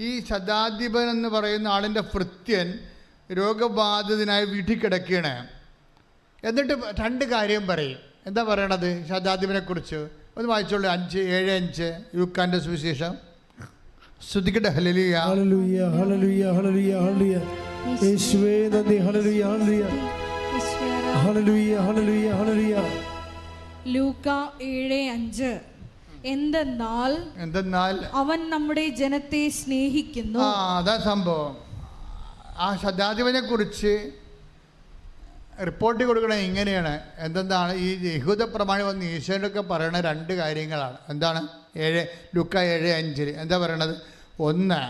ഈ ശതാധിപൻ എന്ന് പറയുന്ന ആളിൻ്റെ ഭൃത്യൻ രോഗബാധിതനായി വീട്ടിൽ കിടക്കുകയാണ്. എന്നിട്ട് 2 കാര്യം പറയും. എന്താ പറയണത് ശതാധിപനെ കുറിച്ച്? ഒന്ന് വായിച്ചോളൂ. 5:7-5 യൂക്കാന്റെ സുവിശേഷം. സ്തുതിക്കട്ടെ. ഹല്ലേലൂയ ഹല്ലേലൂയ ഹല്ലേലൂയ ഹല്ലേലൂയ ഹല്ലേലൂയ യേശുവേ നന്ദി. ഹല്ലേലൂയ ഹല്ലേലൂയ ഹല്ലേലൂയ ഹല്ലേലൂയ ഹല്ലേലൂയ. ലൂക്ക 7:5. എന്തെന്നാൽ അവൻ നമ്മുടെ ജനത്തെ സ്നേഹിക്കുന്നു. അതാ സംഭവം. ആ ശതാധിപനെ കുറിച്ച് റിപ്പോർട്ട് കൊടുക്കണത് ഇങ്ങനെയാണ്. എന്തെന്താണ് ഈ യഹൂദ പ്രമാണി വന്ന് ഈശോയൊക്കെ പറയണ 2 കാര്യങ്ങളാണ്. എന്താണ്? ലൂക്ക 7:5 എന്താ പറയണത്? 1,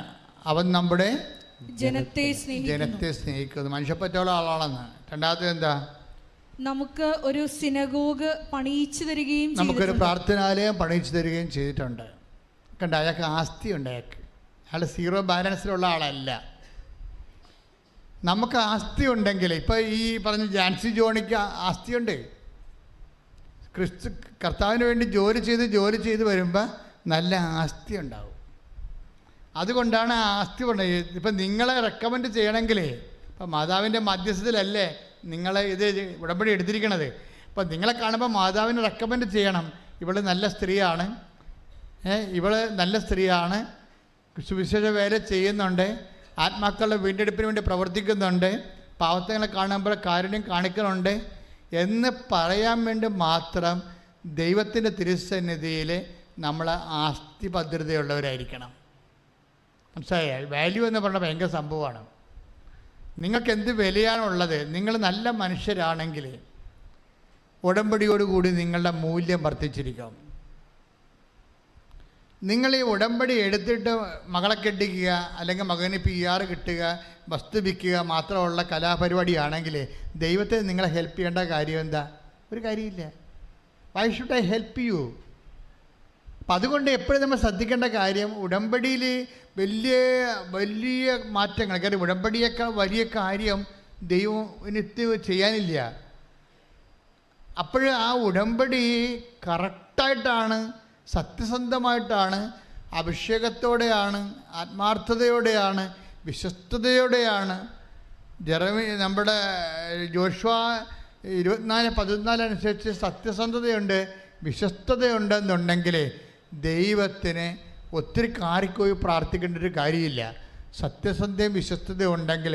അവൻ നമ്മുടെ ജനത്തെ സ്നേഹിക്കുന്നു, മനുഷ്യപ്പറ്റുള്ള ആളാണെന്ന്. 2ാമത്തെ എന്താ? നമുക്ക് ഒരു സിനഗോഗ് പണിയിച്ചു തരികയും നമുക്കൊരു പ്രാർത്ഥനാലയം പണിയിച്ചു തരികയും ചെയ്തിട്ടുണ്ട്. കണ്ട, അയാൾക്ക് ആസ്തിയുണ്ട്. അയാൾ 0 ബാലൻസിലുള്ള ആളല്ല. നമുക്ക് ആസ്തി ഉണ്ടെങ്കിൽ, ഇപ്പം ഈ പറഞ്ഞ ജാൻസി ജോണിക്ക് ആസ്തിയുണ്ട്. കർത്താവിന് വേണ്ടി ജോലി ചെയ്ത് വരുമ്പോൾ നല്ല ആസ്തി ഉണ്ടാവും. അതുകൊണ്ടാണ് ആ ആസ്തി പറഞ്ഞത്. ഇപ്പം നിങ്ങളെ റെക്കമെൻഡ് ചെയ്യണമെങ്കിലേ, ഇപ്പം മാതാവിൻ്റെ മധ്യസ്ഥതയിലല്ലേ നിങ്ങൾ ഇത് ഉടമ്പടി എടുത്തിരിക്കണത്. അപ്പം നിങ്ങളെ കാണുമ്പോൾ മാതാവിനെ റെക്കമെൻഡ് ചെയ്യണം. ഇവള് നല്ല സ്ത്രീയാണ്, സുവിശേഷ വേല ചെയ്യുന്നുണ്ട്, ആത്മാക്കളുടെ വീണ്ടെടുപ്പിന് വേണ്ടി പ്രവർത്തിക്കുന്നുണ്ട്, പാവത്തങ്ങളെ കാണുമ്പോൾ കാരുണ്യം കാണിക്കുന്നുണ്ട് എന്ന് പറയാൻ വേണ്ടി മാത്രം ദൈവത്തിൻ്റെ തിരുസന്നിധിയിൽ നമ്മൾ ആസ്തി ഭദ്രതയുള്ളവരായിരിക്കണം. മനസ്സിലായ? വാല്യൂ എന്ന് പറഞ്ഞാൽ ഭയങ്കര സംഭവമാണ്. നിങ്ങൾക്ക് എന്ത് വിലയാണുള്ളത്? നിങ്ങൾ നല്ല മനുഷ്യരാണെങ്കിൽ ഉടമ്പടിയോടുകൂടി നിങ്ങളുടെ മൂല്യം വർദ്ധിച്ചിരിക്കും. നിങ്ങൾ ഈ ഉടമ്പടി എടുത്തിട്ട് മകളെ കെട്ടിക്കുക, അല്ലെങ്കിൽ മകന് PR കിട്ടുക, വസ്തു വിൽക്കുക മാത്രമുള്ള കലാപരിപാടിയാണെങ്കിൽ ദൈവത്തെ നിങ്ങളെ ഹെൽപ്പ് ചെയ്യേണ്ട കാര്യം എന്താ? ഒരു കാര്യമില്ല. Why should I help you? അപ്പം അതുകൊണ്ട് എപ്പോഴും നമ്മൾ ശ്രദ്ധിക്കേണ്ട കാര്യം, ഉടമ്പടിയിൽ വലിയ വലിയ മാറ്റങ്ങൾ, കാര്യം ഉടമ്പടിയേക്കാൾ വലിയ കാര്യം ദൈവത്തിന് ചെയ്യാനില്ല. അപ്പോൾ ആ ഉടമ്പടി കറക്റ്റായിട്ടാണ്, സത്യസന്ധമായിട്ടാണ്, അഭിഷേകത്തോടെയാണ്, ആത്മാർത്ഥതയോടെയാണ്, വിശ്വസ്തയോടെയാണ്. നമ്മുടെ ജോഷുവ 24:14 അനുസരിച്ച് സത്യസന്ധതയുണ്ട്, വിശ്വസ്തതയുണ്ടെന്നുണ്ടെങ്കിൽ ദൈവത്തിന് ഒത്തിരി കാറിപ്പോയി പ്രാർത്ഥിക്കേണ്ട ഒരു കാര്യമില്ല. സത്യസന്ധയും വിശ്വസ്തതയും ഉണ്ടെങ്കിൽ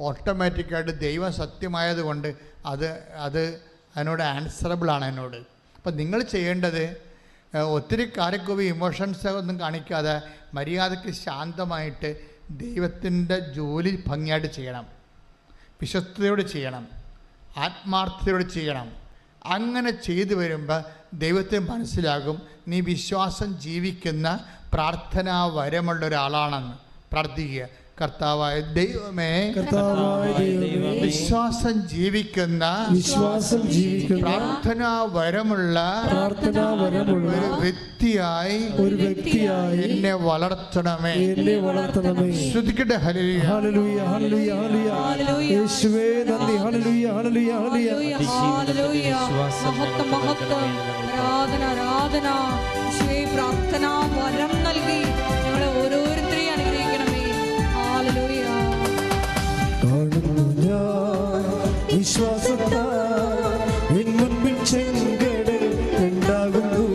ഓട്ടോമാറ്റിക്കായിട്ട് ദൈവം സത്യമായതുകൊണ്ട് അത് അതിനോട് ആൻസറബിളാണ് എന്നോട്. അപ്പം നിങ്ങൾ ചെയ്യേണ്ടത് ഒത്തിരി കാരക്കോവി ഇമോഷൻസ് ഒന്നും കാണിക്കാതെ മര്യാദയ്ക്ക് ശാന്തമായിട്ട് ദൈവത്തിൻ്റെ ജോലി ഭംഗിയായിട്ട് ചെയ്യണം, വിശ്വസ്തയോട് ചെയ്യണം, ആത്മാർത്ഥതയോട് ചെയ്യണം. അങ്ങനെ ചെയ്തു വരുമ്പോൾ ദൈവത്തിന് മനസ്സിലാകും നീ വിശ്വാസം ജീവിക്കുന്ന പ്രാർത്ഥനാ വരമുള്ള ഒരാളാണെന്ന്. പ്രാർത്ഥിക്കുക, കർത്താവായ ദൈവമേ, വിശ്വാസം ജീവിക്കുന്ന പ്രാർത്ഥനാ വരമുള്ള ഒരു വ്യക്തിയായി എന്നെ വളർത്തണമേ. ശ്രുതിക്കട്ടെ. ഹല്ലേലൂയ ഹല്ലേലൂയ ഹല്ലേലൂയ ഹല്ലേലൂയ യേശുവേ നന്ദി. ഹല്ലേലൂയ ഹല്ലേലൂയ ഹല്ലേലൂയ ഹല്ലേലൂയ. മഹത്വം മഹത്വം. ആരാധന ആരാധന. യേശുവേ പ്രാർത്ഥനാ വരം നൽകി ഞങ്ങളെ ഓരോരുത്തരെയും അനുഗ്രഹിക്കണമേ. ഹല്ലേലൂയ. കാണുന്നു ഞാൻ വിശ്വാസത്താൽ എൻ മുൻപിൽ ചെങ്കടൽ ഉണ്ടാകുന്നു.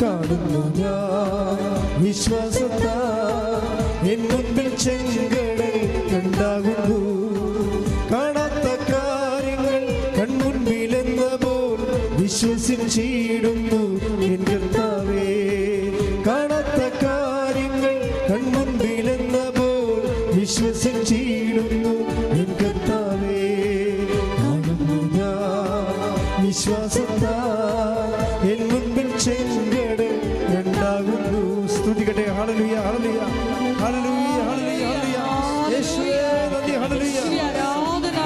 കാണുന്നു ഞാൻ വിശ്വാസത്താൽ എൻ മുൻപിൽ ചെങ്കടൽ ഉണ്ടാകുന്നു. കാണാത്ത കാര്യങ്ങൾ കൺമുൻപിലെന്ന പോൽ വിശ്വസിച്ചിടുന്നു എൻ കർത്താവേ. കാണാത്ത കാര്യങ്ങൾ കൺമുൻപിലെന്ന പോൽ വിശ്വസിച്ചിടുന്നു എൻ കർത്താവേ. കാണുന്നു ഞാൻ വിശ്വാസത്താൽ എൻ മുൻപിൽ ചെങ്കടൽ ഉണ്ടാകുന്നു. സ്തുതിക്കട്ടെ. ഹല്ലേലൂയ ഹല്ലേലൂയ ഹല്ലേലൂയ ഹല്ലേലൂയ ഹല്ലേലൂയ യേശുവേ നന്ദി. ഹല്ലേലൂയ. ആരാധന.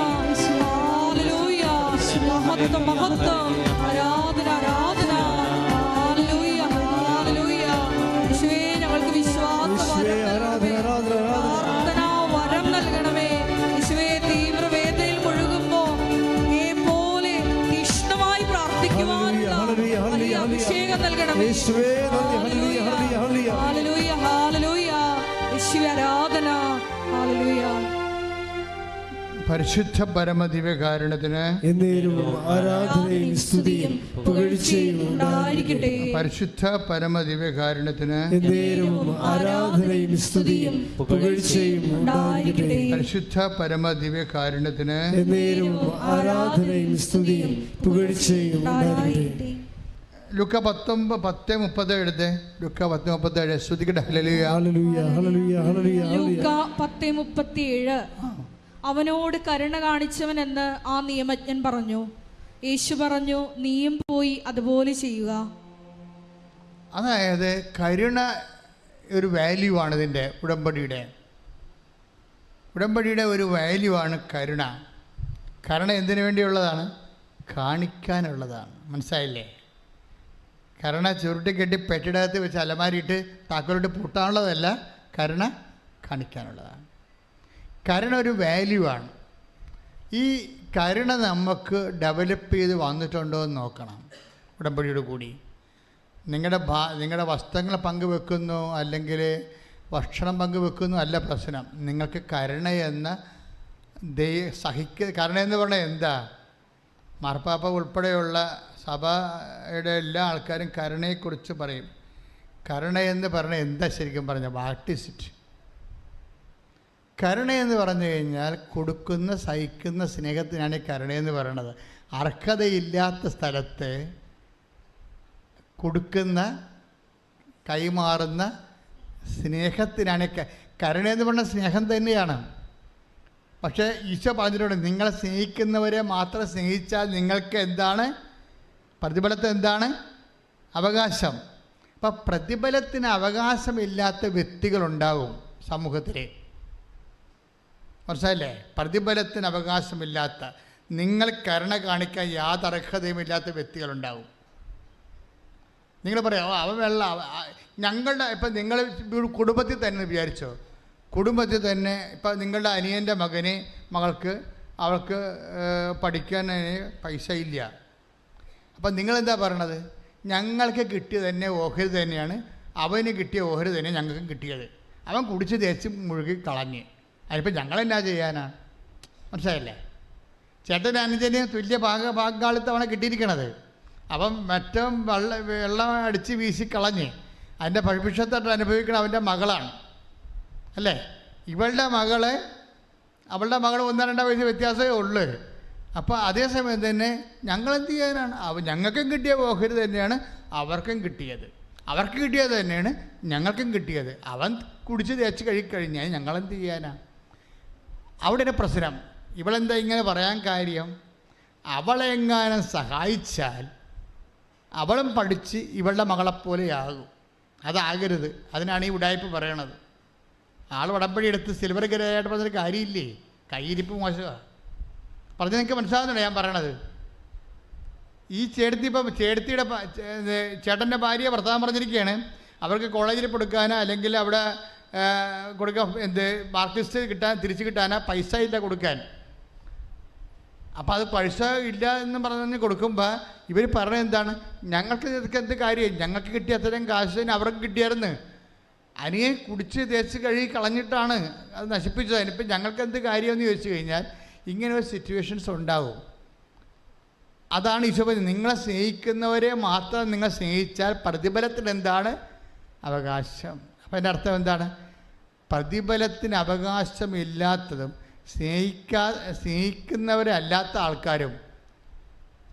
ഹല്ലേലൂയ. മഹത്വം മഹത്വം. ആരാധന ആരാധന. ഹല്ലേലൂയ ഹല്ലേലൂയ. യേശുവേ ഞങ്ങൾക്ക് വിശ്വാസം പ്രാർത്ഥനാ വരം നൽകണമേ. യേശുവേ തീവ്രവേദനയിൽ മുഴുകുമ്പോൾ പോലെ തീഷ്ണമായി പ്രാർത്ഥിക്കുവാനുള്ള അഭിഷേകം നൽകണമേ. ഹല്ലേലൂയ ഹല്ലേലൂയ. യേശുവേ ആരാധന. ഹല്ലേലൂയ. പരിശുദ്ധ പരമദിവ്യകാരുണ്യത്തിന് എന്നേരവും ആരാധനയും സ്തുതിയും പുകഴ്ചയും ഉണ്ടായിരിക്കട്ടെ. പരിശുദ്ധ പരമദിവ്യകാരുണ്യത്തിന് എന്നേരവും ആരാധനയും സ്തുതിയും പുകഴ്ചയും ഉണ്ടായിരിക്കട്ടെ. പരിശുദ്ധ പരമദിവ്യകാരുണ്യത്തിന് എന്നേരവും ആരാധനയും സ്തുതിയും പുകഴ്ചയും ഉണ്ടായിരിക്കട്ടെ. ലുക്ക 10:30 എഴുതേ. ലുക്ക 10:37. ശ്രുതിക്കട്ടെ. ഹല്ലേലൂയ. ഹല്ലേലൂയ. ഹല്ലേലൂയ. ഹല്ലേലൂയ. ലൂക്ക 10:37. അവനോട് കരുണ കാണിച്ചവൻ എന്ന് ആ നിയമജ്ഞൻ പറഞ്ഞു. യേശു പറഞ്ഞു, നീയും പോയി അതുപോലെ ചെയ്യുക. അതായത് കരുണ ഒരു വാല്യൂ ആണ്. ഇതിൻ്റെ ഉടമ്പടിയുടെ ഒരു വാല്യൂ ആണ് കരുണ. കരുണ എന്തിനു വേണ്ടിയുള്ളതാണ്? കാണിക്കാനുള്ളതാണ്. മനസ്സിലായില്ലേ? കരുണ ചുരുട്ടിക്കെട്ടി പെട്ടിടകത്ത് വെച്ച് അലമാരിയിട്ട് താക്കോലിട്ട് പൂട്ടാനുള്ളതല്ല, കരുണ കാണിക്കാനുള്ളതാണ്. കരുണ ഒരു വാല്യൂ ആണ്. ഈ കരുണ നമുക്ക് ഡെവലപ്പ് ചെയ്ത് വന്നിട്ടുണ്ടോ എന്ന് നോക്കണം. ഉടമ്പടിയോട് കൂടി നിങ്ങളുടെ വസ്ത്രങ്ങൾ പങ്കുവെക്കുന്നു, അല്ലെങ്കിൽ ഭക്ഷണം പങ്കുവെക്കുന്നു അല്ല പ്രശ്നം. നിങ്ങൾക്ക് കരുണ എന്ന കരുണ എന്ന് പറഞ്ഞാൽ എന്താ? മാർപ്പാപ്പ ഉൾപ്പെടെയുള്ള സഭയുടെ എല്ലാ ആൾക്കാരും കരുണയെക്കുറിച്ച് പറയും. കരുണ എന്ന് പറഞ്ഞാൽ എന്താ ശരിക്കും പറഞ്ഞാൽ? What is it? കരുണയെന്ന് പറഞ്ഞു കഴിഞ്ഞാൽ കൊടുക്കുന്ന, സഹിക്കുന്ന സ്നേഹത്തിനാണ് ഈ കരുണയെന്ന് പറയുന്നത്. അർഹതയില്ലാത്ത സ്ഥലത്ത് കൊടുക്കുന്ന, കൈമാറുന്ന സ്നേഹത്തിനാണ് കരുണയെന്ന് പറഞ്ഞ സ്നേഹം തന്നെയാണ്. പക്ഷേ ഈശോ പറഞ്ഞിട്ടുണ്ട്, നിങ്ങളെ സ്നേഹിക്കുന്നവരെ മാത്രം സ്നേഹിച്ചാൽ നിങ്ങൾക്ക് എന്താണ് പ്രതിഫലത്തിന്? എന്താണ് അവകാശം? അപ്പം പ്രതിഫലത്തിന് അവകാശമില്ലാത്ത വ്യക്തികളുണ്ടാവും സമൂഹത്തിൽ. മനസ്സിലായില്ലേ? പ്രതിഫലത്തിന് അവകാശമില്ലാത്ത, നിങ്ങൾ കരുണ കാണിക്കാൻ യാതൊരു അർഹതയുമില്ലാത്ത വ്യക്തികളുണ്ടാവും. നിങ്ങൾ പറയാം, അവൻ ഞങ്ങളുടെ ഇപ്പം നിങ്ങൾ കുടുംബത്തിൽ തന്നെ വിചാരിച്ചോ, കുടുംബത്തിൽ തന്നെ ഇപ്പം നിങ്ങളുടെ അനിയൻ്റെ അവൾക്ക് പഠിക്കാൻ പൈസ ഇല്ല. അപ്പം നിങ്ങളെന്താ പറയണത്? ഞങ്ങൾക്ക് കിട്ടിയത് തന്നെ ഓഹരി തന്നെയാണ്, അവന് കിട്ടിയ ഓഹരി തന്നെ ഞങ്ങൾക്കും കിട്ടിയത്. അവൻ കുടിച്ച് തേച്ച് മുഴുകി കളഞ്ഞ്. അതിനിപ്പോൾ ഞങ്ങളെന്നാ ചെയ്യാനാണ്? മനസ്സിലായില്ലേ? ചേട്ടൻ അനുജന് തുല്യ പങ്കാളിത്തമാണ് കിട്ടിയിരിക്കണത്. അപ്പം മറ്റും വെള്ളം അടിച്ച് വീശി കളഞ്ഞ് അതിൻ്റെ ഭവിഷ്യത്തായിട്ട് അനുഭവിക്കണം അവൻ്റെ മകളാണ്, അല്ലേ? അവളുടെ മകൾ 1-2 വയസ്സ് വ്യത്യാസമേ ഉള്ളൂ. അപ്പോൾ അതേസമയം തന്നെ ഞങ്ങളെന്ത് ചെയ്യാനാണ്? ഞങ്ങൾക്കും കിട്ടിയ ഓഹരി തന്നെയാണ് അവർക്കും കിട്ടിയത്. അവർക്ക് കിട്ടിയത് തന്നെയാണ് ഞങ്ങൾക്കും കിട്ടിയത്. അവൻ കുടിച്ച് തേച്ച് കഴിക്കഴിഞ്ഞാൽ ഞങ്ങളെന്ത് ചെയ്യാനാണ്? അവിടെ പ്രശ്നം. ഇവളെന്താ ഇങ്ങനെ പറയാൻ കാര്യം? അവളെങ്ങാനും സഹായിച്ചാൽ അവളും പഠിച്ച് ഇവളുടെ മകളെപ്പോലെയാകും. അതാകരുത്. അതിനാണ് ഈ ഉടായ്പ് പറയണത്. ആൾ ഉടമ്പടി എടുത്ത് സിൽവർ ഗ്രേയായിട്ട് പറഞ്ഞൊരു കാര്യമില്ലേ? കയ്യിരിപ്പ് മോശമാണ്. പറഞ്ഞ് നിങ്ങൾക്ക് മനസ്സിലാകുന്നുണ്ടോ ഞാൻ പറയണത്? ഈ ചേട്ടൻ്റെ ഭാര്യ ഭർത്താവ് പറഞ്ഞിരിക്കുകയാണ്, അവർക്ക് കോളേജിൽ കൊടുക്കാനോ അല്ലെങ്കിൽ അവിടെ കൊടുക്കാൻ മാർക്ക് ലിസ്റ്റ് തിരിച്ച് കിട്ടാനോ പൈസ ഇല്ല കൊടുക്കാൻ. അപ്പോൾ അത് പൈസ ഇല്ല എന്ന് പറഞ്ഞ് കൊടുക്കുമ്പോൾ ഇവർ പറഞ്ഞത് എന്താണ്? ഞങ്ങൾക്ക് ഇതൊക്കെ എന്ത് കാര്യം? ഞങ്ങൾക്ക് കിട്ടിയ അത്രയും കാശ് അവർക്ക് കിട്ടിയായിരുന്നു. അനിയെ കുടിച്ച് തേച്ച് കഴുകി കളഞ്ഞിട്ടാണ് അത് നശിപ്പിച്ചത്. അതിനിപ്പോൾ ഞങ്ങൾക്ക് എന്ത് കാര്യമെന്ന് ചോദിച്ചു കഴിഞ്ഞാൽ ഇങ്ങനെ ഒരു സിറ്റുവേഷൻസ് ഉണ്ടാവും. അതാണ് ഈശോ പറഞ്ഞത്, നിങ്ങളെ സ്നേഹിക്കുന്നവരെ മാത്രം നിങ്ങൾ സ്നേഹിച്ചാൽ പ്രതിഫലത്തിന് എന്താണ് അവകാശം? അപ്പം എൻ്റെ അർത്ഥം എന്താണ്? പ്രതിഫലത്തിന് അവകാശമില്ലാത്തതും സ്നേഹിക്കുന്നവരെ അല്ലാത്ത ആൾക്കാരും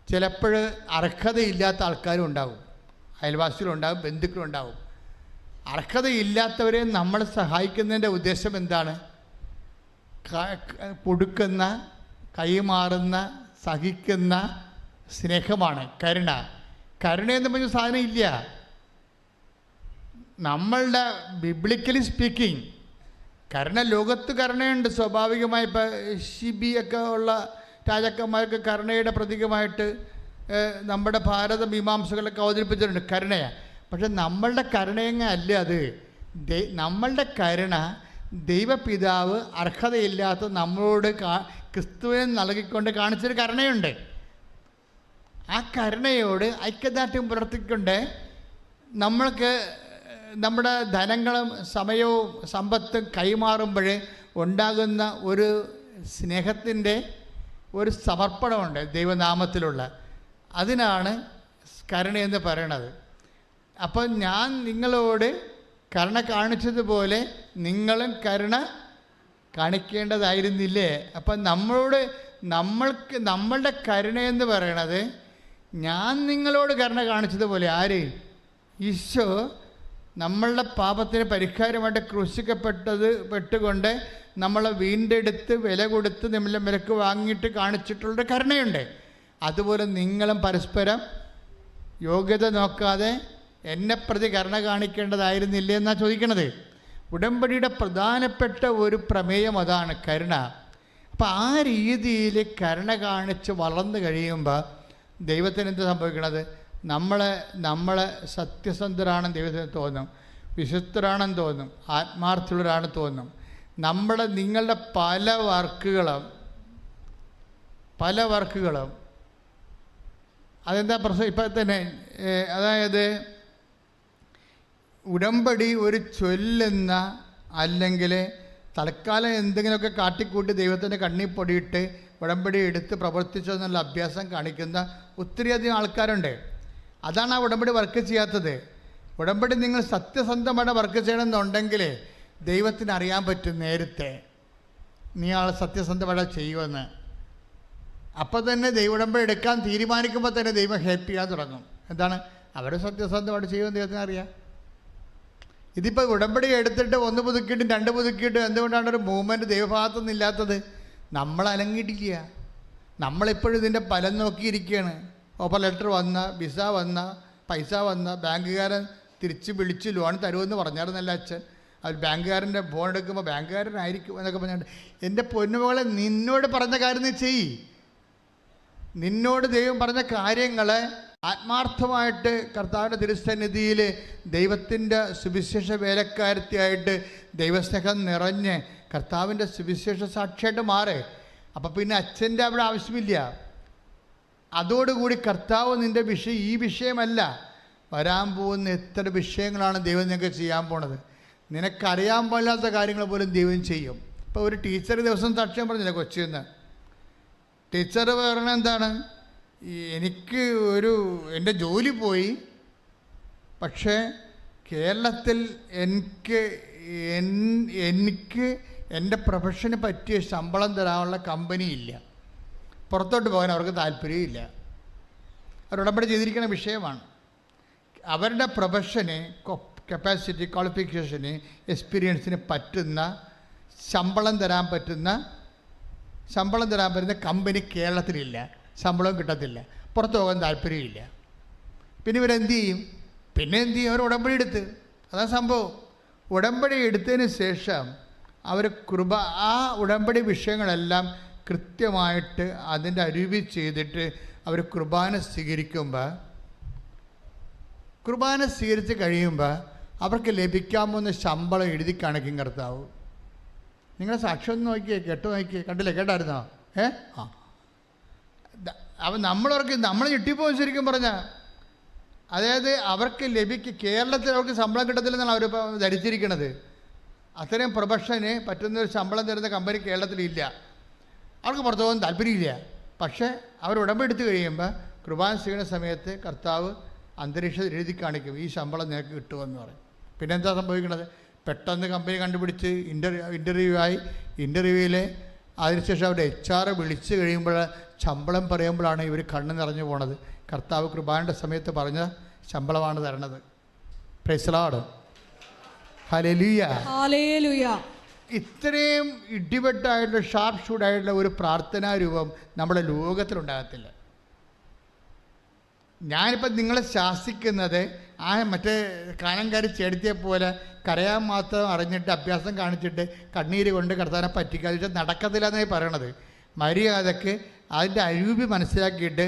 ചിലപ്പോൾ അർഹതയില്ലാത്ത ആൾക്കാരും ഉണ്ടാവും. അയൽവാസികളുണ്ടാവും, ബന്ധുക്കളുണ്ടാവും. അർഹതയില്ലാത്തവരെ നമ്മൾ സഹായിക്കുന്നതിൻ്റെ ഉദ്ദേശം എന്താണ്? കൊടുക്കുന്ന, കൈമാറുന്ന, സഹിക്കുന്ന സ്നേഹമാണ് കരുണ. കരുണയെന്ന് പറഞ്ഞ സാധനം ഇല്ല. നമ്മളുടെ ബിബ്ലിക്കലി സ്പീക്കിംഗ് കരുണ, ലോകത്ത് കരുണയുണ്ട് സ്വാഭാവികമായി. ഇപ്പോൾ ഷിബിയൊക്കെ ഉള്ള രാജാക്കന്മാർക്ക് കരുണയുടെ പ്രതീകമായിട്ട് നമ്മുടെ ഭാരത മീമാംസകളൊക്കെ അവതരിപ്പിച്ചിട്ടുണ്ട് കരുണയാണ്. പക്ഷെ നമ്മളുടെ കരുണയങ്ങ അല്ല അത്. നമ്മളുടെ കരുണ ദൈവപിതാവ് അർഹതയില്ലാത്ത നമ്മളോട് ക്രിസ്തുവിനെ നൽകിക്കൊണ്ട് കാണിച്ചൊരു കരുണയുണ്ട്. ആ കരുണയോട് ഐക്യദാർഢ്യം പുലർത്തിക്കൊണ്ട് നമ്മൾക്ക് നമ്മുടെ ധനങ്ങളും സമയവും സമ്പത്തും കൈമാറുമ്പോൾ ഉണ്ടാകുന്ന ഒരു സ്നേഹത്തിൻ്റെ ഒരു സമർപ്പണമുണ്ട് ദൈവനാമത്തിലുള്ള, അതിനാണ് കരുണയെന്ന് പറയണത്. അപ്പം ഞാൻ നിങ്ങളോട് കരുണ കാണിച്ചതുപോലെ നിങ്ങളും കരുണ കാണിക്കേണ്ടതായിരുന്നില്ലേ? അപ്പം നമ്മളുടെ കരുണയെന്ന് പറയണത് ഞാൻ നിങ്ങളോട് കരുണ കാണിച്ചതുപോലെ. ആര്? ഈശോ നമ്മളുടെ പാപത്തിന് പരിഹാരമായിട്ട് ക്രൂശിക്കപ്പെട്ടുകൊണ്ട് നമ്മളെ വീണ്ടെടുത്ത് വില കൊടുത്ത് നമ്മളെ വിലക്ക് വാങ്ങിയിട്ട് കാണിച്ചിട്ടുള്ളൊരു കരുണയുണ്ട്. അതുപോലെ നിങ്ങളും പരസ്പരം യോഗ്യത നോക്കാതെ എന്നെ പ്രതി കരുണ കാണിക്കേണ്ടതായിരുന്നില്ലേ എന്നാണ് ചോദിക്കണത്. ഉടമ്പടിയുടെ പ്രധാനപ്പെട്ട ഒരു പ്രമേയം അതാണ്, കരുണ. അപ്പം ആ രീതിയിൽ കരുണ കാണിച്ച് വളർന്നു കഴിയുമ്പോൾ ദൈവത്തിന് എന്ത് സംഭവിക്കണത്? നമ്മളെ സത്യസന്ധരാണെന്ന് ദൈവത്തിന് തോന്നും, വിശുദ്ധരാണെന്ന് തോന്നും, ആത്മാർത്ഥമുള്ളവരാണെന്ന് തോന്നും. നിങ്ങളുടെ പല വർക്കുകളും അതെന്താ പ്രശ്നം? ഇപ്പം തന്നെ അതായത് ഉടമ്പടി ഒരു ചൊല്ലുന്ന അല്ലെങ്കിൽ തൽക്കാലം എന്തെങ്കിലുമൊക്കെ കാട്ടിക്കൂട്ടി ദൈവത്തിൻ്റെ കണ്ണിൽ പൊടിയിട്ട് ഉടമ്പടി എടുത്ത് പ്രവർത്തിച്ചെന്നുള്ള അഭ്യാസം കാണിക്കുന്ന ഒത്തിരിയധികം ആൾക്കാരുണ്ട്. അതാണ് ആ ഉടമ്പടി വർക്ക് ചെയ്യാത്തത്. ഉടമ്പടി നിങ്ങൾ സത്യസന്ധമായിട്ട് വർക്ക് ചെയ്യണമെന്നുണ്ടെങ്കിൽ ദൈവത്തിന് അറിയാൻ പറ്റും നേരത്തെ നീ ആൾ സത്യസന്ധമായിട്ട് ചെയ്യുമെന്ന്. അപ്പോൾ തന്നെ ഉടമ്പടി എടുക്കാൻ തീരുമാനിക്കുമ്പോൾ തന്നെ ദൈവം ഹെൽപ്പ് ചെയ്യാൻ തുടങ്ങും. എന്താണ്? അവർ സത്യസന്ധമായിട്ട് ചെയ്യുമെന്ന് ദൈവത്തിന് അറിയാം. ഇതിപ്പോൾ ഉടമ്പടി എടുത്തിട്ട് 1 പുതുക്കിയിട്ടും 2 പുതുക്കിയിട്ടും എന്തുകൊണ്ടാണ് ഒരു മൂവ്മെൻറ്റ് ദൈവഭാഗത്തു നിന്നില്ലാത്തത്? നമ്മൾ അനങ്ങിയിട്ടില്ല. നമ്മളിപ്പോഴും ഇതിൻ്റെ ഫലം നോക്കിയിരിക്കുകയാണ്. ഓഫർ ലെറ്റർ വന്ന, വിസ വന്ന, പൈസ വന്ന, ബാങ്കുകാരൻ തിരിച്ച് വിളിച്ച് ലോൺ തരുമെന്ന് പറഞ്ഞായിരുന്നല്ല അച്ഛൻ. അത് ബാങ്കുകാരൻ്റെ ഫോൺ എടുക്കുമ്പോൾ ബാങ്കുകാരനായിരിക്കും എന്നൊക്കെ പറഞ്ഞിട്ട്, എൻ്റെ പൊന്നുമകളെ നിന്നോട് പറഞ്ഞ കാര്യം നീ ചെയ്യ്. നിന്നോട് ദൈവം പറഞ്ഞ കാര്യങ്ങളെ ആത്മാർത്ഥമായിട്ട് കർത്താവിൻ്റെ തിരുസന്നിധിയിൽ ദൈവത്തിൻ്റെ സുവിശേഷ വേലക്കാരത്തിയായിട്ട് ദൈവസ്നേഹം നിറഞ്ഞ് കർത്താവിൻ്റെ സുവിശേഷ സാക്ഷിയായിട്ട് മാറേ. അപ്പം പിന്നെ അച്ഛൻ്റെ അവിടെ ആവശ്യമില്ല. അതോടുകൂടി കർത്താവ് നിൻ്റെ ഈ വിഷയമല്ല, വരാൻ പോകുന്ന എത്ര വിഷയങ്ങളാണ് ദൈവം നിങ്ങൾക്ക് ചെയ്യാൻ പോണത്. നിനക്കറിയാൻ പാടില്ലാത്ത കാര്യങ്ങൾ പോലും ദൈവം ചെയ്യും. ഇപ്പോൾ ഒരു ടീച്ചർ ദിവസം സാക്ഷ്യം പറഞ്ഞില്ല കൊച്ചിന്ന്. ടീച്ചർ പറഞ്ഞ എന്താണ്? എനിക്ക് എൻ്റെ ജോലി പോയി, പക്ഷേ കേരളത്തിൽ എനിക്ക് എൻ്റെ പ്രൊഫഷന് പറ്റിയ ശമ്പളം തരാനുള്ള കമ്പനിയില്ല. പുറത്തോട്ട് പോകാൻ അവർക്ക് താല്പര്യമില്ല. അവർ ഉടമ്പടി ചെയ്തിരിക്കുന്ന വിഷയമാണ്. അവരുടെ പ്രൊഫഷന്, കപ്പാസിറ്റി, ക്വാളിഫിക്കേഷന്, എക്സ്പീരിയൻസിന് പറ്റുന്ന ശമ്പളം തരാൻ പറ്റുന്ന കമ്പനി കേരളത്തിലില്ല. ശമ്പളവും കിട്ടത്തില്ല, പുറത്ത് പോകാൻ താല്പര്യമില്ല. പിന്നെ ഇവരെന്ത് ചെയ്യും? അവർ ഉടമ്പടി എടുത്ത്. അതാണ് സംഭവം. ഉടമ്പടി എടുത്തതിന് ശേഷം അവർ ആ ഉടമ്പടി വിഷയങ്ങളെല്ലാം കൃത്യമായിട്ട് അതിൻ്റെ അരുവി ചെയ്തിട്ട് അവർ കുർബാന സ്വീകരിച്ച് കഴിയുമ്പോൾ അവർക്ക് ലഭിക്കാമെന്ന ശമ്പളം എഴുതി കാണിക്കും കർത്താവ്. നിങ്ങളെ സാക്ഷ്യം ഒന്ന് നോക്കിയേ, കണ്ടില്ലേ? കേട്ടായിരുന്നോ? അപ്പം നമ്മൾ ഞെട്ടിപ്പോകും ശരിക്കും പറഞ്ഞാൽ. അതായത് അവർക്ക് കേരളത്തിൽ അവർക്ക് ശമ്പളം കിട്ടത്തില്ലെന്നാണ് അവരിപ്പോൾ ധരിച്ചിരിക്കുന്നത്. അത്രയും പ്രൊഫഷന് പറ്റുന്നൊരു ശമ്പളം തരുന്ന കമ്പനി കേരളത്തിലില്ല. അവർക്ക് പുറത്തു പോകാൻ താല്പര്യമില്ല. പക്ഷേ അവർ ഉടമ്പടി എടുത്തു കഴിയുമ്പോൾ കുർബാന ചെയ്യുന്ന സമയത്ത് കർത്താവ് അന്തരീക്ഷത്തിൽ എഴുതി കാണിക്കും, ഈ ശമ്പളം നിനക്ക് കിട്ടുമെന്ന് പറയും. പിന്നെ എന്താ സംഭവിക്കുന്നത്? പെട്ടെന്ന് കമ്പനി കണ്ടുപിടിച്ച് ഇൻ്റർവ്യൂവിൽ അതിനുശേഷം അവരുടെ HR വിളിച്ച് കഴിയുമ്പോൾ ശമ്പളം പറയുമ്പോഴാണ് ഇവർ കണ്ണ് നിറഞ്ഞു പോണത്. കർത്താവ് കുർബാനയുടെ സമയത്ത് പറഞ്ഞ ശമ്പളമാണ് തരണത്. Praise the Lord. ഹല്ലേലൂയ. ഇത്രയും ഇടിവെട്ടായിട്ടുള്ള ഷാർപ്പ് ഷൂട്ടായിട്ടുള്ള ഒരു പ്രാർത്ഥനാ രൂപം നമ്മുടെ ലോകത്തിലുണ്ടാകത്തില്ല. ഞാനിപ്പോൾ നിങ്ങളെ ശാസിക്കുന്നത് മറ്റേ കാനംകാരി ചേടത്തിയെ പോലെ കരയാൻ മാത്രം അറിഞ്ഞിട്ട് അഭ്യാസം കാണിച്ചിട്ട് കണ്ണീര് കൊണ്ട് കർത്താവിനെ പറ്റിക്കാതെ നടക്കത്തില്ല എന്നായി പറയണത്. മര്യാദക്ക് അതിൻ്റെ അരൂപി മനസ്സിലാക്കിയിട്ട്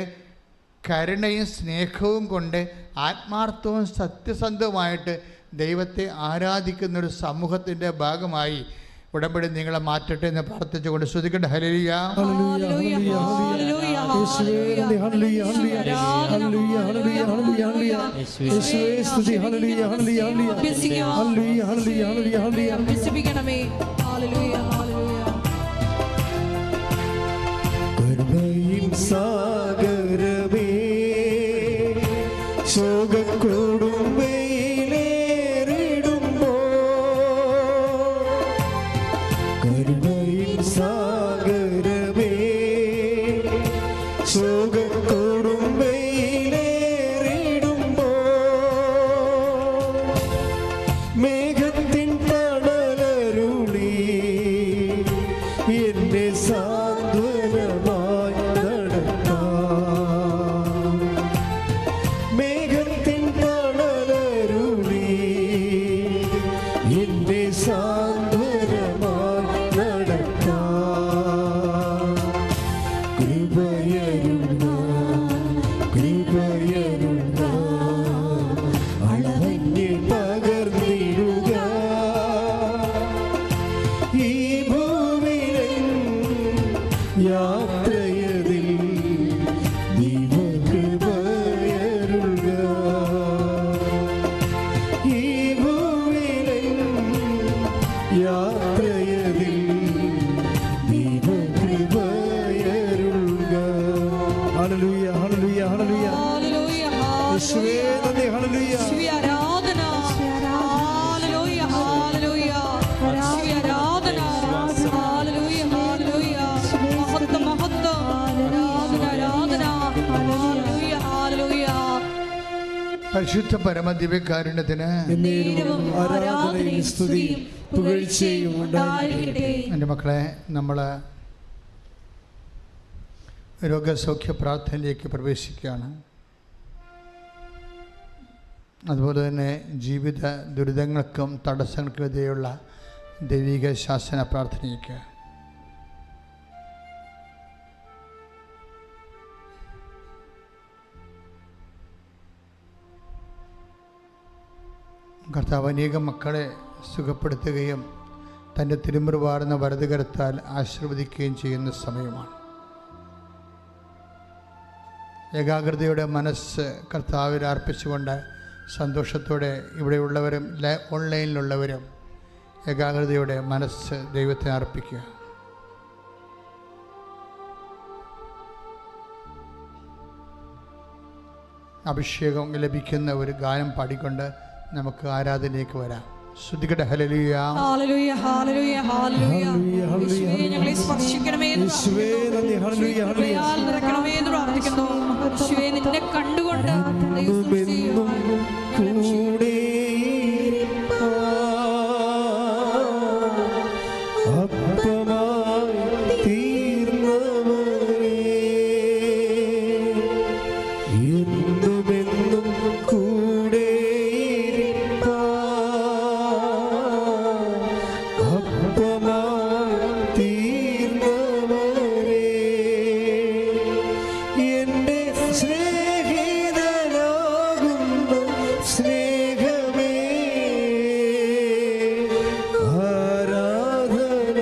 കരുണയും സ്നേഹവും കൊണ്ട് ആത്മാർത്ഥവും സത്യസന്ധവുമായിട്ട് ദൈവത്തെ ആരാധിക്കുന്നൊരു സമൂഹത്തിൻ്റെ ഭാഗമായി ഉടമ്പടി നിങ്ങളെ മാറ്റട്ടെ എന്ന് പ്രാർത്ഥിച്ചുകൊണ്ട് ശ്രുതിക്കട്ടെ. ഹല്ലേലൂയ. ഹല്ലേലൂയ, ഹല്ലേലൂയ, യേശുവേ നന്ദി. ഹല്ലേലൂയ, ഹല്ലേലൂയ, ഹല്ലേലൂയ, ഹല്ലേലൂയ, ഹല്ലേലൂയ. യേശുവേ സ്തുതി. ഹല്ലേലൂയ, ഹല്ലേലൂയ, ഹല്ലേലൂയ, ഹല്ലേലൂയ, ഹല്ലേലൂയ, ഹല്ലേലൂയ. അഭ്യസിപ്പിക്കണമേ. ഹല്ലേലൂയ, ഹല്ലേലൂയ. കരുണയിൻ സാഗരമേ, ശോകക്കൊടുമ്പയിലേറിടുമ്പോ, കരുണയിൻ സാഗരമേ, ശോകക്കൊടുമ്പയിലേറിടുമ്പോ, മേഘത്തിൻ തണലരുളി എന്നെ സാന്ത്വനമായി നടത്താം. മേഘത്തിൻ തണലരുളി എന്നെ സാന്ത്വനമായി നടത്താം. കൃപയരുള, കൃപയരുള, അളവന്നെ പകർന്നിടുക. ഈ ഭൂമിയിലെൻ യാത്രയതിൽ ദൈവകൃപയരുൾക. ഈ ഭൂമിയിലെൻ യാത്രയതിൽ ദൈവകൃപയരുൾക. ഹല്ലേലൂയ, ഹല്ലേലൂയ, ഹല്ലേലൂയ. ഹല്ലേലൂയ, യേശുവേ നന്ദി. ഹല്ലേലൂയ. യേശുവേ ആരാധന. ഹല്ലേലൂയ, ഹല്ലേലൂയ. യേശുവേ ആരാധന. ഹല്ലേലൂയ, ഹല്ലേലൂയ. മഹത്വം, മഹത്വം. ആരാധന, ആരാധന. ഹല്ലേലൂയ, ഹല്ലേലൂയ. പരിശുദ്ധ പരമദിവ്യകാരുണ്യത്തിന് എന്നേരവും ആരാധനയും സ്തുതിയും പുകഴ്ചയും ഉണ്ടായിരിക്കട്ടെ. എൻ്റെ മക്കളെ, നമ്മൾ രോഗസൗഖ്യ പ്രാർത്ഥനയിലേക്ക് പ്രവേശിക്കുകയാണ്. അതുപോലെ തന്നെ ജീവിത ദുരിതങ്ങൾക്കും തടസ്സങ്ങൾക്കുമെതിരെയുള്ള ദൈവിക ശാസന പ്രാർത്ഥനയ്ക്ക് കർത്താവ് അനേകം മക്കളെ സുഖപ്പെടുത്തുകയും തൻ്റെ തിരുമുറിവാർന്ന വലതുകരത്താൽ ആശീർവദിക്കുകയും ചെയ്യുന്ന സമയമാണ്. ഏകാഗ്രതയുടെ മനസ്സ് കർത്താവിൽ അർപ്പിച്ചുകൊണ്ട് സന്തോഷത്തോടെ ഇവിടെയുള്ളവരും ഓൺലൈനിലുള്ളവരും ഏകാഗ്രതയുടെ മനസ്സ് ദൈവത്തെ അർപ്പിക്കുക. അഭിഷേകം ലഭിക്കുന്ന ഒരു ഗാനം പാടിക്കൊണ്ട് നമുക്ക് ആരാധനയിലേക്ക് വരാം. ശ്രുതിക്കട്ടെ. ഹല്ലേലൂയ, ഹല്ലേലൂയ, ഹല്ലേലൂയ, ഹല്ലേലൂയ. ഹല്ലേലൂയ, യേശുവേ ഞങ്ങളെ സ്പർശിക്കണമേ എന്ന് യേശുവേ നന്ദി. ഹല്ലേലൂയ, ഹല്ലേലൂയ. കൃപയാൽ നിറയ്ക്കണമേ എന്ന് പ്രാർത്ഥിക്കുന്നു. യേശുവേ നിന്നെ കണ്ടുകൊണ്ട് ദൈവസ്തുതി ചെയ്യുവാൻ കൂടെ അപ്പമായി തീർന്നവരേ, എന്നുമെന്നും കൂടെ അപ്പമായി തീർന്നവരേ, എന്റെ സ്നേഹിതനാകുന്ന സ്നേഹമേ, ആരാധന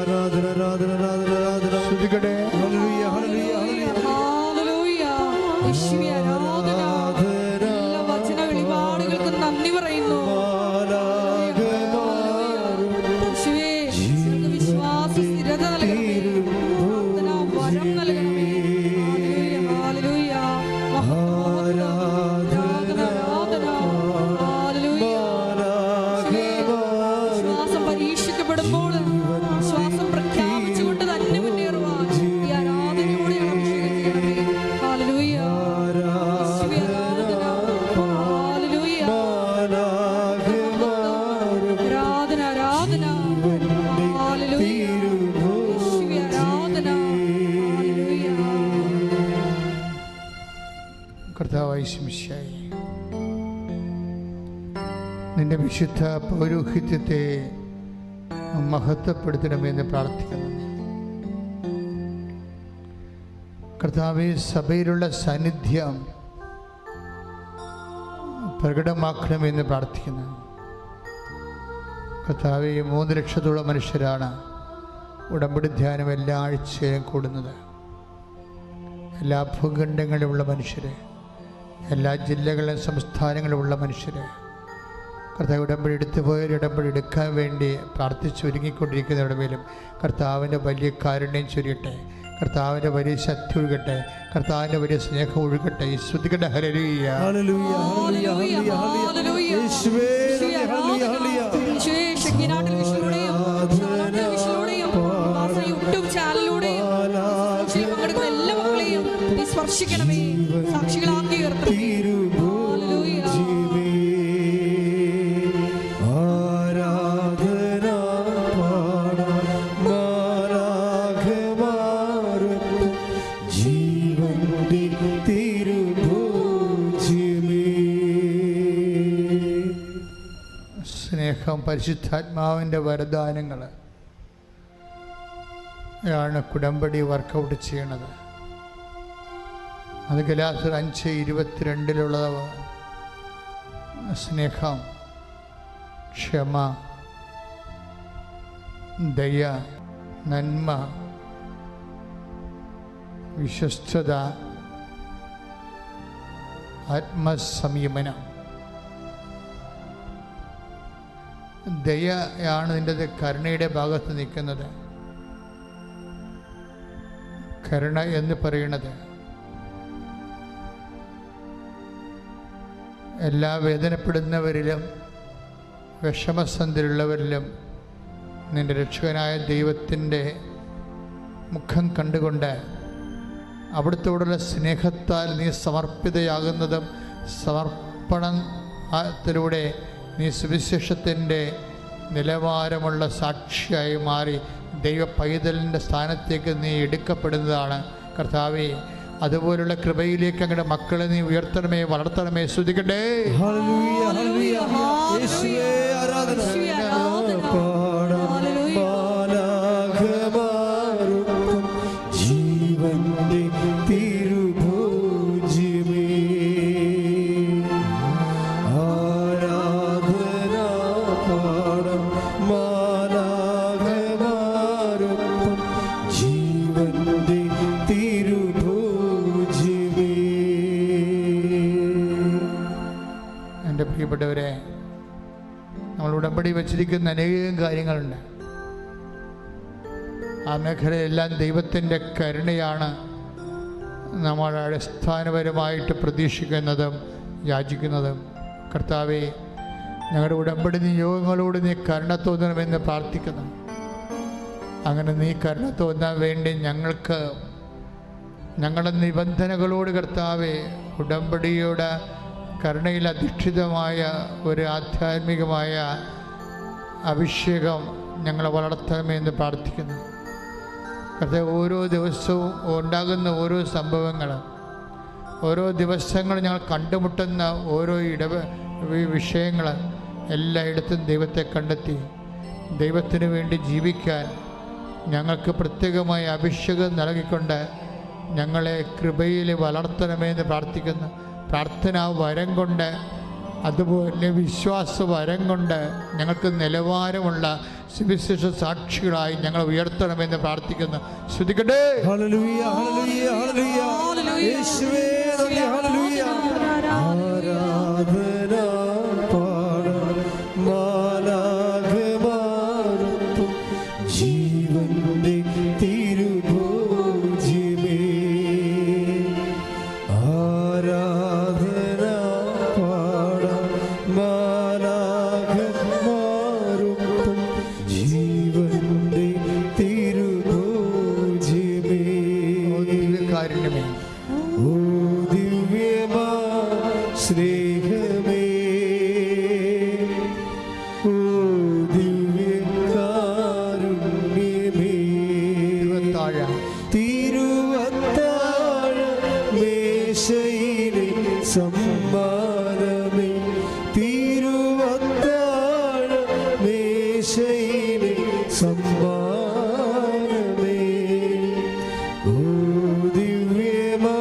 ആരാധന ആരാധന ആരാധന ആരാധന ശ്രദ്ധിക്കട്ടെ. ഹല്ലേലൂയ ഹല്ലേലൂയ ഹല്ലേലൂയ ഹല്ലേലൂയ. യേശുവേ ആരാധന. എല്ലാ വചന വെളിപാടുകൾക്ക് നന്ദി പറയുന്നു. യേശുവേ ഞങ്ങൾക്ക് വിശ്വാസ സ്ഥിരത നൽകണമേ. പ്രാർത്ഥന വരം നൽകണമേ. Hallelujah hallelujah. ആരാധന ആരാധന. ഹല്ലേലൂയ. വിശ്വാസം പരീക്ഷിക്കപ്പെടുമ്പോൾ വിശ്വാസം പ്രഖ്യാപിച്ചുകൊണ്ട് തന്നെ മുന്നേറുവാൻ ഈ ആരാധനയോടെ അഭിഷേകം ചെയ്യണമേ. ഹല്ലേലൂയ. യേശുവേ ആരാധന. ഹല്ലേലൂയ. ആരാധന ആരാധന. ഹല്ലേലൂയ. യേശുവേ ആരാധന. ഹല്ലേലൂയ. കർത്താവായ യേശുമിശിഹായേ, നിന്റെ വിശുദ്ധ പൗരോഹിത്യത്തെ മഹത്വപ്പെടുത്തണമെന്ന് പ്രാർത്ഥിക്കുന്നു. കർത്താവേ, സഭയിലുള്ള സാന്നിധ്യം പ്രകടമാക്കണമെന്ന് പ്രാർത്ഥിക്കുന്നു. കർത്താവേ, 3 ലക്ഷത്തോളം മനുഷ്യരാണ് ഉടമ്പടി ധ്യാനം എല്ലാ ആഴ്ചയിലും കൂടുന്നത്. എല്ലാ ഭൂഖണ്ഡങ്ങളിലുമുള്ള മനുഷ്യർ, എല്ലാ ജില്ലകളിലും സംസ്ഥാനങ്ങളിലുമുള്ള മനുഷ്യർ കർത്താവ് ഉടമ്പടി എടുത്തു പോയവർ ഉടമ്പടി എടുക്കാൻ വേണ്ടി പ്രാർത്ഥിച്ചൊരുങ്ങിക്കൊണ്ടിരിക്കുന്നവരുടെ മേലും കർത്താവിൻ്റെ വലിയ കാരുണ്യം ചൊരിയട്ടെ. കർത്താവിൻ്റെ വലിയ ശക്തി ഒഴുകട്ടെ. കർത്താവിൻ്റെ വലിയ സ്നേഹം ഒഴുകട്ടെ. ശ്രദ്ധിക്കട്ടെ. ഹല്ലേലൂയ. ഹല്ലേലൂയ ഹല്ലേലൂയ ഹല്ലേലൂയ. യേശുവേ ഹല്ലേലൂയ ഹല്ലേലൂയ. യേശുവേ ശക്തിനാട് വിഷയിലൂടെയും ശാലോട്ട് വിഷയിലൂടെയും വാസന യൂട്യൂബ് ചാനലിലൂടെയും സാക്ഷിയിൽ പങ്കെടുക്കുന്ന എല്ലാ മക്കളെയും നീ സ്പർശിക്കണമേ. സാക്ഷികളാക്കി ഉയർത്തണമേ. ഹല്ലേലൂയ. ആരാധന പാടാം മാലാഖമാരും ജീവന്റെ തിരുഭോജ്യമേ. സ്നേഹം, പരിശുദ്ധാത്മാവിൻ്റെ വരദാനങ്ങൾ ആണ് ഉടമ്പടി വർക്കൗട്ട് ചെയ്യണത്. അത് ഗലാത്യർ 5:22 സ്നേഹം, ക്ഷമ, ദയ, നന്മ, വിശ്വസ്തത, ആത്മസംയമനം. ദയയാണ് നിൻ്റെ കരുണയുടെ ഭാഗത്ത് നിൽക്കുന്നത്. കരുണ എന്ന് പറയുന്നത് എല്ലാ വേദനപ്പെടുന്നവരിലും വിഷമസന്ധിയിലുള്ളവരിലും നിൻ്റെ രക്ഷകനായ ദൈവത്തിൻ്റെ മുഖം കണ്ടുകൊണ്ട് അവിടുത്തോടുള്ള സ്നേഹത്താൽ നീ സമർപ്പിതയാകുന്നതും സമർപ്പണത്തിലൂടെ നീ സുവിശേഷത്തിൻ്റെ നിലവാരമുള്ള സാക്ഷിയായി മാറി ദൈവ പൈതലിൻ്റെ സ്ഥാനത്തേക്ക് നീ എടുക്കപ്പെടുന്നതാണ്. കർത്താവേ, അതുപോലുള്ള കൃപയിലേക്ക് അങ്ങയുടെ മക്കളെ നീ ഉയർത്തണമേ, വളർത്തണമേ. സ്തുതിക്കട്ടെ. ഹല്ലേലൂയ ഹല്ലേലൂയ. യേശുവേ ആരാധന പാടാം മാലാഖമാരും ജീവന്റെ തിരുഭോജ്യമേ. ആരാധന പാടാം മാലാഖമാരും ജീവന്റെ തിരുഭോജ്യമേ. എൻ്റെ പ്രിയപ്പെട്ടവരെ, നമ്മൾ ഉടമ്പടി വച്ചിരിക്കുന്ന അനേകം കാര്യങ്ങളുണ്ട്. ആ മേഖലയെല്ലാം ദൈവത്തിൻ്റെ കരുണയാണ് നമ്മൾ അടിസ്ഥാനപരമായിട്ട് പ്രതീക്ഷിക്കുന്നതും യാചിക്കുന്നതും. കർത്താവേ, ഞങ്ങളുടെ ഉടമ്പടി നിയോഗങ്ങളോട് നീ കരുണ തോന്നണമെന്ന് പ്രാർത്ഥിക്കുന്നു. അങ്ങനെ നീ കരുണ തോന്നാൻ വേണ്ടി ഞങ്ങൾക്ക് ഞങ്ങളുടെ നിബന്ധനകളോട് കർത്താവേ, ഉടമ്പടിയുടെ കരുണയിൽ അധിഷ്ഠിതമായ ഒരു ആധ്യാത്മികമായ അഭിഷേകം ഞങ്ങളെ വളർത്തണമെന്ന് പ്രാർത്ഥിക്കുന്നു. കർത്താവേ, ഓരോ ദിവസവും ഉണ്ടാകുന്ന ഓരോ സംഭവങ്ങൾ, ഓരോ ദിവസങ്ങൾ ഞങ്ങൾ കണ്ടുമുട്ടുന്ന ഓരോ വിഷയങ്ങൾ എല്ലായിടത്തും ദൈവത്തെ കണ്ടെത്തി ദൈവത്തിന് വേണ്ടി ജീവിക്കാൻ ഞങ്ങൾക്ക് പ്രത്യേകമായ അഭിഷേകം നൽകിക്കൊണ്ട് ഞങ്ങളെ കൃപയിൽ വളർത്തണമെന്ന് പ്രാർത്ഥിക്കുന്നു. പ്രാർത്ഥനാ വരം കൊണ്ട്, അതുപോലെ വിശ്വാസ വരം കൊണ്ട് ഞങ്ങൾക്ക് നിലവാരമുള്ള സുവിശേഷ സാക്ഷികളായി ഞങ്ങൾ ഉയർത്തണമെന്ന് പ്രാർത്ഥിക്കുന്നു. ശ്രദ്ധിക്കട്ടെ. ഹല്ലേലൂയ, ഹല്ലേലൂയ, ഹല്ലേലൂയ. യേശുവേ നന്ദി, ഹല്ലേലൂയ. ആരാധന പാടാൻ മാലാഖമാരൊപ്പം ജീവന്റെ തിരുഭോജ്യമേ. ആരാധന പാടാൻ മാലാഖമാരൊപ്പം ജീവന്റെ തിരുഭോജ്യമേ. കാരുണ്യമേ, ഓ ദിവ്യമാ സ്നേഹമേ, ഓ ദിവ്യകാരുണ്യമേ. തിരുവത്താഴ മേശയിലെ സമ്മാനമേ, തിരുവത്താഴ മേശയിലെ സമ്മാനമേ. ഓ ദിവ്യമാ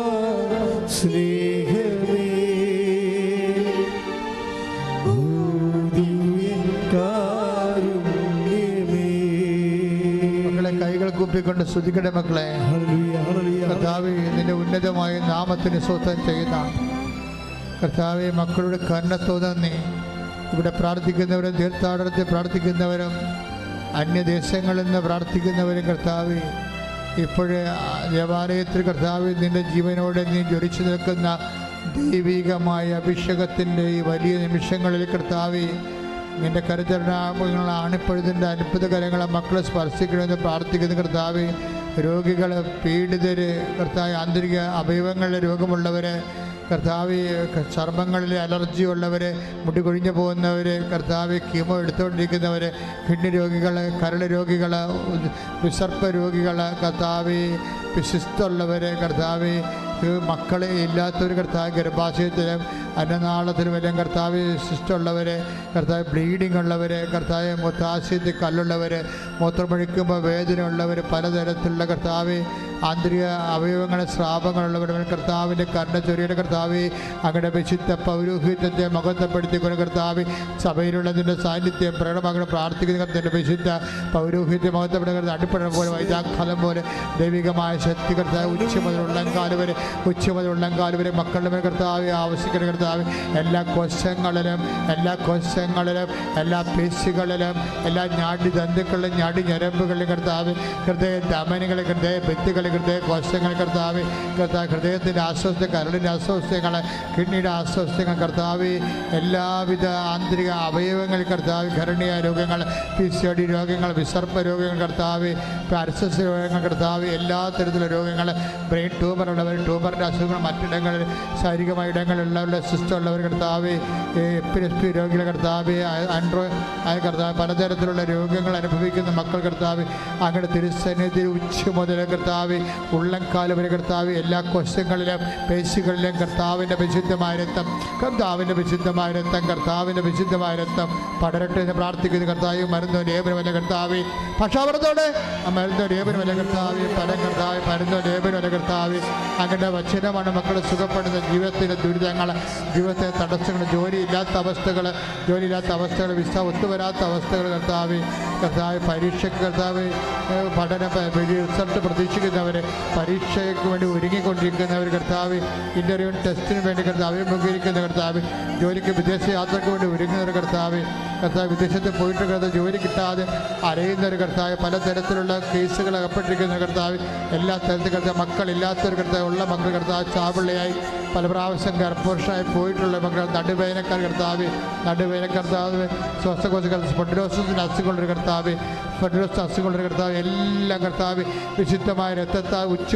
സ്നേഹമേ, ഓ ദിവ്യകാരുണ്യമേ. മക്കളെ കൈകൾ കൂപ്പിക്കൊണ്ട് സ്തുതിക്കട്ടെ. മക്കളെ, ഹല്ലേലൂയ, ഹല്ലേലൂയ. കർത്താവേ, നിന്റെ ഉന്നതമായ നാമത്തിന് സ്വന്തം ചെയ്യുന്ന കർത്താവെ, മക്കളുടെ കരുണ നന്ദി. ഇവിടെ പ്രാർത്ഥിക്കുന്നവരും തീർത്ഥാടനത്തിൽ പ്രാർത്ഥിക്കുന്നവരും അന്യദേശങ്ങളിൽ നിന്ന് പ്രാർത്ഥിക്കുന്നവരും കർത്താവെ, ഇപ്പോഴേ ദേവാലയത്തിൽ കർത്താവെ നിന്റെ ജീവനോടെ നീ ജ്വലിച്ചു നിൽക്കുന്ന ദൈവികമായ അഭിഷേകത്തിൻ്റെ ഈ വലിയ നിമിഷങ്ങളിൽ കർത്താവെ, നിന്റെ കരുതരണങ്ങളാണ് ഇപ്പോഴതിൻ്റെ അത്ഭുതകരങ്ങളെ മക്കളെ സ്പർശിക്കണമെന്ന് പ്രാർത്ഥിക്കുന്ന കർത്താവെ. രോഗികൾ, പീഡിതർ, കർത്താവ് ആന്തരിക അവയവങ്ങളിലെ രോഗമുള്ളവർ, കർത്താവ് ചർമ്മങ്ങളിലെ അലർജി ഉള്ളവർ, മുടി കൊഴിഞ്ഞു പോകുന്നവർ, കർത്താവ് കീമോ എടുത്തുകൊണ്ടിരിക്കുന്നവർ, കിഡ്നി രോഗികൾ, കരൾ രോഗികൾ, വിസർപ്പ രോഗികൾ, കർത്താവ് വിശിഷ്ടമുള്ളവർ, കർത്താവ് മക്കളെ ഇല്ലാത്തവർ, കർത്താവ് ഗർഭാശയത്തിലും അന്നനാളത്തിലും എല്ലാം കർത്താവ് ശിഷ്ടമുള്ളവർ, കർത്താവ് ബ്ലീഡിംഗ് ഉള്ളവർ, കർത്താവ് മൂത്രാശയത്തിൽ കല്ലുള്ളവർ, മൂത്രമൊഴിക്കുമ്പോൾ വേദന ഉള്ളവർ, പലതരത്തിലുള്ള കർത്താവ് ആന്തരിക അവയവങ്ങളെ സ്രാവങ്ങളുള്ളവർ, കർത്താവിൻ്റെ കരുണ ചൊരിയുടെ കർത്താവ് അങ്ങയുടെ വിശുദ്ധ പൗരോഹിത്യത്തെ മഹത്വപ്പെടുത്തിക്കൊണ്ട് കർത്താവ് സഭയിലുള്ളതിൻ്റെ സാന്നിധ്യം പ്രകടമാക്കണം പ്രാർത്ഥിക്കുന്ന കർത്താവിൻ്റെ വിശുദ്ധ പൗരോഹിത്യം മഹത്വപ്പെടുന്ന അടിപ്പടം പോലെ വൈദാഖലം പോലെ ദൈവികമായ ശക്തി കർത്താവ് ഉച്ച മുതൽ ഉള്ളംകാല് വരെ മക്കളുടെ മേൽ കർത്താവ് ആവശ്യിക്കുന്ന കർത്താവ് എല്ലാ കോശങ്ങളിലും എല്ലാ പേശികളിലും എല്ലാ നാഡ്യതന്തുക്കളിലും ഞരമ്പുകളിലും കർത്താവ് ഹൃദയ ധമനികളെ, ഹൃദയ ഭിത്തികളെ, ഹൃദയ കോശങ്ങൾ കർത്താവ് ഹൃദയത്തിൻ്റെ അസ്വസ്ഥ, കരളിൻ്റെ അസ്വസ്ഥങ്ങൾ, കിഡ്നിയുടെ അസ്വസ്ഥങ്ങൾ കർത്താവ്, എല്ലാവിധ ആന്തരിക അവയവങ്ങൾ കർത്താവ്, ഘരണീയ രോഗങ്ങൾ, PCOD രോഗങ്ങൾ, വിസർപ്പ രോഗങ്ങൾ കർത്താവ്, പാരസസ് രോഗങ്ങൾ കർത്താവ്, എല്ലാ തരത്തിലുള്ള രോഗങ്ങൾ, ബ്രെയിൻ ട്യൂമറുള്ളവർ, ട്യൂമറിൻ്റെ അസുഖങ്ങൾ, മറ്റിടങ്ങളിൽ ശാരീരികമായ ഇടങ്ങളിലുള്ള സിസ്റ്റം ഉള്ളവർ കർത്താവ്, എപ്പിലെപ്സി രോഗികൾ കർത്താവ്, കർത്താവ് പലതരത്തിലുള്ള രോഗങ്ങൾ അനുഭവിക്കുന്ന മക്കൾ കർത്താവ് അങ്ങയുടെ തിരുസന്നിധി ഉച്ച മുതൽ കർത്താവ് ഉള്ളംകാല് വരെ കർത്താവ് എല്ലാ കോശങ്ങളിലും പേശികളിലും കർത്താവിൻ്റെ വിശുദ്ധമായ രക്തം പടരട്ടെ എന്ന് പ്രാർത്ഥിക്കുന്ന കർത്താവ്. മരുന്നോ ലേപനമല്ല കർത്താവ്, പക്ഷാപുറത്തോടെ മരുന്നോ ലേപനമല്ല കർത്താവ്, പരം കർത്താവ് മരുന്നോ ലേപനമല്ല കർത്താവ്. അങ്ങയുടെ വചനമാണ് മക്കളെ സുഖപ്പെടുന്ന ജീവിതത്തിലെ ദുരിതങ്ങൾ, ജീവിതത്തിലെ തടസ്സങ്ങൾ, ജോലിയില്ലാത്ത അവസ്ഥകൾ, വിസ ഒത്തുവരാത്ത അവസ്ഥകൾ കർത്താവ്, പരീക്ഷയ്ക്ക് കർത്താവ്, പഠന റിസൾട്ട് പ്രതീക്ഷിക്കുന്നവർ, പരീക്ഷയ്ക്ക് വേണ്ടി ഒരുങ്ങിക്കൊണ്ടിരിക്കുന്നവർ കർത്താവ്, ഇൻ്റർവ്യൂ ടെസ്റ്റിന് വേണ്ടി കർത്താവ് അഭിമുഖീകരിക്കുന്ന കർത്താവ്, ജോലിക്ക് വിദേശ യാത്രയ്ക്ക് വേണ്ടി ഒരുങ്ങുന്നവർ കർത്താവ്, വിദേശത്ത് പോയിട്ട് കർത്താവ് ജോലി കിട്ടാതെ അറിയുന്നവർ കർത്താവ്, പലതരത്തിലുള്ള കേസുകൾ അകപ്പെട്ടിരിക്കുന്ന കർത്താവ്, എല്ലാ തരത്തിൽ കർത്താവ്, മക്കളില്ലാത്തവർ കർത്താവ്, ഉള്ള മക്കൾ കർത്താവ് ചാപിള്ളയായി പല പ്രാവശ്യം ഗർഭവർഷമായി പോയിട്ടുള്ള മക്കൾ, നടുവേദനക്കാർ കർത്താവ്, ശ്വാസകോശ സ്പോണ്ടിലോസിൻ്റെ അസുഖമുള്ളൊരു കർത്താവ്, എല്ലാം കർത്താവ് വിശുദ്ധമായ രക്തത്താൽ ഉച്ച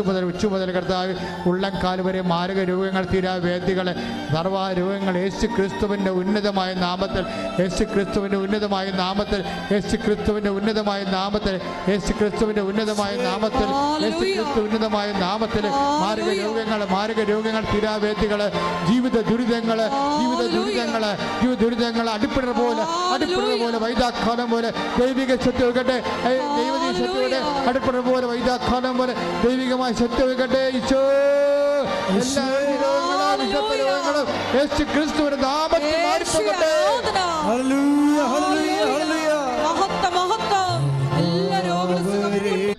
മുതൽ കർത്താവ് ഉള്ളംകാല് വരെ മാരക രോഗങ്ങൾ, തീരാവേദികൾ, സർവ്വ രോഗങ്ങൾ യേശു ക്രിസ്തുവിൻ്റെ ഉന്നതമായ നാമത്തിൽ മാരക രോഗങ്ങൾ, തീരാവേദികൾ, ജീവിത ദുരിതങ്ങൾ അടിപ്പിടർ പോലെ വൈദാഖാനം പോലെ ദൈവിക ശക്തി വെക്കട്ടെ, ദൈവീയ ശക്തിയുടെ അടിപ്പിടർ പോലെ വൈദാഖാനം പോലെ ദൈവികമായ ശക്തി വെക്കട്ടെ. ഈശോ എല്ലാ രോഗങ്ങളും യേശു ക്രിസ്തുവിന്റെ നാമത്തിൽ മാറിപ്പോകട്ടെ. ഹല്ലേലൂയ.